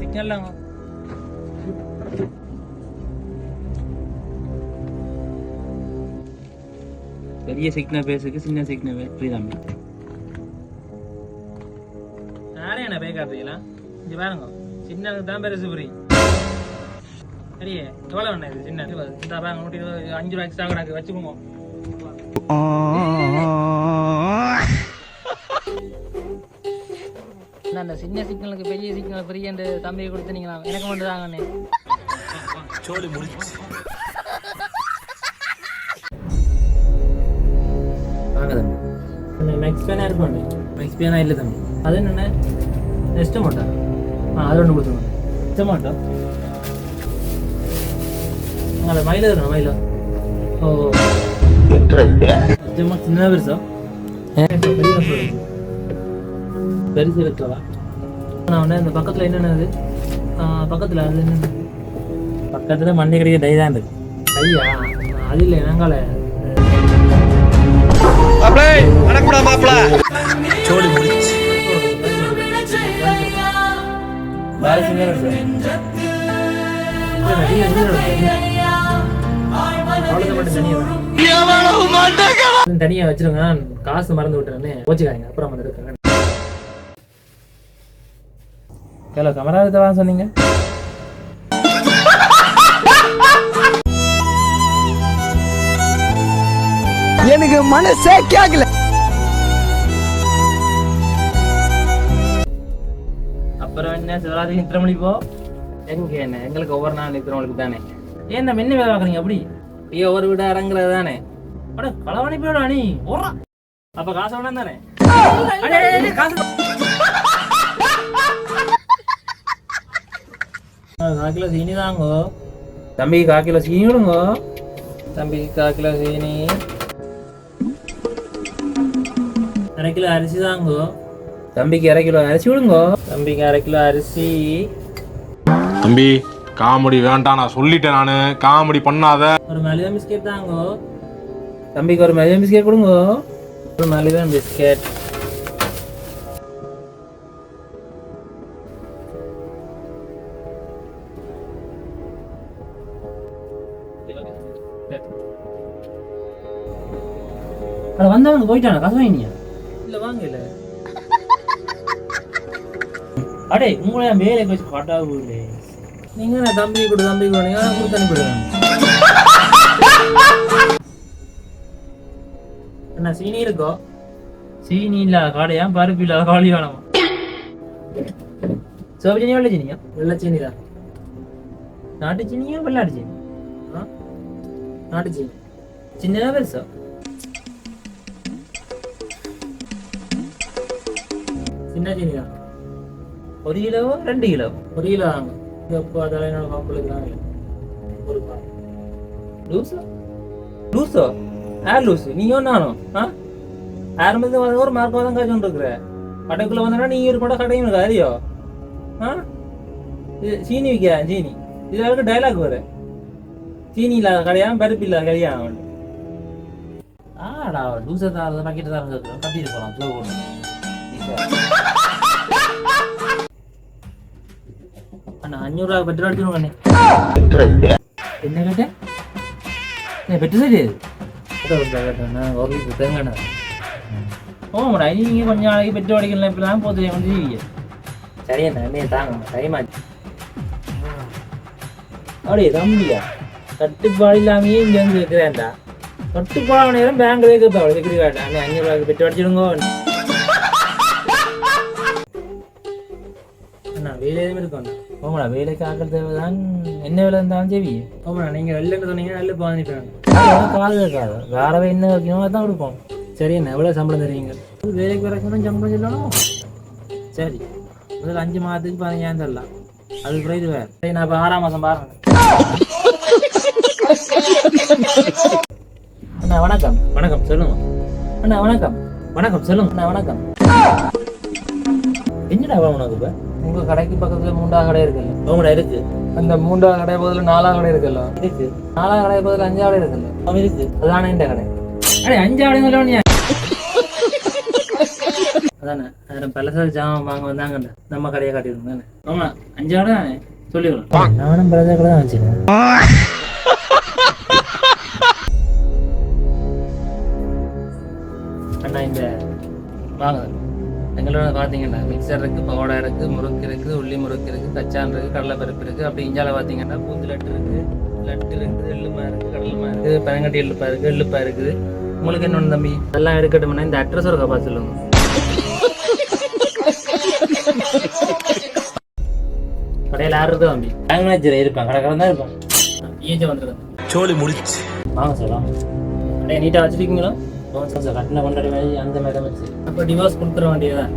சிக்னல்லாம் பெரிய சிக்னல் பேசுக்கு சின்ன சிக்னல் புரியுதாமி நானே என்ன பே காட்டுறீங்களா இங்க பாருங்க சின்னதுக்கு தான் பெருசு புரியும் சரியே எவ்வளோ வேணா இது சின்ன இந்த பாருங்க 5 ரூபா எக்ஸ்ட்ரா கணக்கு வச்சுக்கோங்க அந்த சின்ன சிக்னலுக்கு பெரிய சிக்னல் பெரிய தம்பியை கொடுத்துனீங்களா எனக்கு மட்டும் தாங்கண்ணே சோழி முடிச்சு வாங்க தம்பி மேக்ஸ் பேனா இருப்பாங்க மேக்ஸ் பேனா இல்லை தம்பி அது என்னென்ன டெஸ்ட் மாட்டா அது ஒன்று கொடுத்துருங்க டெஸ்ட் மாட்டோம் உங்களை மயில இருக்கணும் மயில ஓ சின்ன பெருசா பெருசு இருக்கவா நான் உடனே இந்த பக்கத்தில் என்னென்னது பக்கத்தில் அது என்ன பக்கத்தில் மண்ணை கிடைக்க டை தான் இருக்கு ஐயா அது இல்லை நாங்கால சோடி முடிச்சு தனியா வச்சிருங்க காசு மறந்து விட்டுறேன்னு போச்சுக்காங்க அப்புறம் வந்து இருக்காங்க ஹலோ கமரா தான் சொன்னீங்க எனக்கு மனசே கேட்கல அப்புறம் என்ன சிவராத்திரி நித்திர மணிப்போ எங்க என்ன எங்களுக்கு ஒவ்வொரு நாள் நித்திரவங்களுக்கு தானே ஏன் நம்ம என்ன வேலை பார்க்குறீங்க அப்படி ஐயோ ஒவ்வொரு வீடு இறங்குறது தானே அட களவாணி போயிடா நீ ஓடுறா அப்ப காசு வேணாம் தானே காசு 1 கிலோ சீனி தாங்கோ தம்பி 1 கிலோ சீனி விடுங்க தம்பி 1 கிலோ சீனி 1/2 கிலோ அரிசி தாங்கோ தம்பிக்கு 1/2 கிலோ அரிசி விடுங்க தம்பிக்கு 1/2 கிலோ அரிசி தம்பி காமெடி வேண்டாம் நான் சொல்லிட்டேன் நானு காமெடி பண்ணாத ஒரு மலிதா பிஸ்கெட் தாங்கோ தம்பிக்கு ஒரு மலிதா பிஸ்கெட் கொடுங்க ஒரு மலிதா பிஸ்கெட் வந்தவங்க போயிட்டானா காசு வாங்கினியா இல்ல வாங்கல அடே உங்களை வேலை வச்சு காட்டா போயிலே நீங்க தம்பி கூட தம்பி கொடுங்க கொடுத்து அனுப்பிடுவேன் என்ன சீனி இருக்கோ சீனி இல்லாத காடையா பருப்பு இல்லாத காளி வேணாமா சோப்பு சீனி வெள்ளை சீனியா வெள்ளை சீனி தான் நாட்டு சீனியா வெள்ளாட்டு சீனி நாட்டு சீனி சின்னதா பெருசா சின்ன சீனி தான் 1 கிலோவோ 2 கிலோ 1 கிலோ தாங்க எப்போ தலைநோட மாப்பிள்ளைக்கு தாங்க ஒரு லூசோ லூசோ யார் லூசு நீயோ நானும் ஆரம்பத்து ஒரு மார்க்காக தான் காய்ச்சி வந்துருக்குற கடைக்குள்ள வந்தா நீ ஒரு கூட கடையும் இருக்கா அறியோ சீனி விற்கிறேன் சீனி இதுல டைலாக் வர சீனி இல்லாத கடையா பருப்பு இல்லாத கடையா அவன் ஆடா லூசை தான் பாக்கெட்டு தான் கட்டிட்டு போகலாம் ஸ்லோ போட்டு அண்ணா 500 ரூபா பெட்ரோல் அடிச்சுடுங்க என்ன கேட்டேன் பெட்ரோல் சரி ஒரு லிட்டர் தேங்கண்ணா ஓமாடா நீங்க கொஞ்ச நாளைக்கு பெட்ரோல் அடிக்கலாம் இப்பெல்லாம் போதும் வந்து சரியா என்ன தாங்க டைம் ஆச்சு அப்படியே தம்பியா கட்டுப்பாடு இல்லாமையே இங்க வந்து இருக்கிறேன்டா கட்டுப்பாடு நேரம் பேங்க்ல கேட்பா செக்யூரிட்டி கார்டு அண்ணே 500 ரூபாய்க்கு பெட்ரோல் அடிச்சிடுங்க அண்ணா வேலை எதுவும் இருக்கும் ஓமடா வேலைக்கு ஆக்கள் தேவைதான் என்ன வேலை இருந்தாலும் சரி ஓமடா நீங்க வெள்ளன்னு சொன்னீங்கன்னா நல்ல பாதிப்பாங்க காது இருக்காது வேறவே என்ன வைக்கணும் அதான் கொடுப்போம் சரி என்ன எவ்வளோ சம்பளம் தருவீங்க வேலைக்கு வரைக்கும் சம்பளம் சொல்லணும் சரி முதல்ல 5 மாதத்துக்கு 15,000 தரலாம் அதுக்கு பிறகு இது வேறு சரி நான் இப்போ 6ஆம் மாதம் பாருங்க அண்ணா வணக்கம் வணக்கம் சொல்லுங்க அண்ணா வணக்கம் வணக்கம் சொல்லுங்க அண்ணா வணக்கம் என்னடா உனக்கு இப்போ உங்க கடைக்கு பக்கத்துல 3ஆவது கடை இருக்குல்ல உங்களோட இருக்கு அந்த 3ஆவது கடை பக்கத்துல 4ஆவது கடை இருக்குல்ல இருக்கு 4ஆவது கடை பக்கத்துல 5ஆவது கடை இருக்குல்ல அவன் இருக்கு அதானே இந்த கடை அடே 5ஆவது கடை அதானே அதில் பலசர ஜாமான் வாங்க வந்தாங்கண்ணே நம்ம கடையை காட்டியிருந்தோம் தானே ஆமாம் 5 கடை தானே சொல்லிவிடும் நானும் பலசர கடை தான் வச்சுருக்கேன் அண்ணா இந்த வாங்க எங்களோட பார்த்தீங்கன்னா மிக்சர் இருக்குது பவுடா இருக்குது முறுக்கு இருக்குது உள்ளி முறுக்கு இருக்குது கச்சான் இருக்குது கடலைப்பருப்பு இருக்குது அப்படி இஞ்சால பார்த்தீங்கன்னா பூந்து லட்டு இருக்குது எள்ளுமா இருக்குது கடலைமா இருக்குது பனங்கட்டி எள்ளுப்பா இருக்குது எள்ளுப்பா இருக்குது உங்களுக்கு என்ன ஒன்று தம்பி அதெல்லாம் எடுக்கட்டும்னா இந்த அட்ரஸ் ஒரு கப்பா சொல்லுங்க கடையில் யார் இருக்கா தம்பி பேங்க் மேனேஜர் இருப்பான் கடைக்காரன் தான் இருப்பான் ஏஜ் வந்துருக்கேன் சோலி முடிச்சு வாங்க சார் வாங்க கடையை நீட்டாக வச்சுருக்கீங்களா சார் கட்டின கொண்டாடி மாதிரி அந்த மாதிரி வச்சு அப்போ டிவோர்ஸ் கொடுத்துட வேண்டியதான்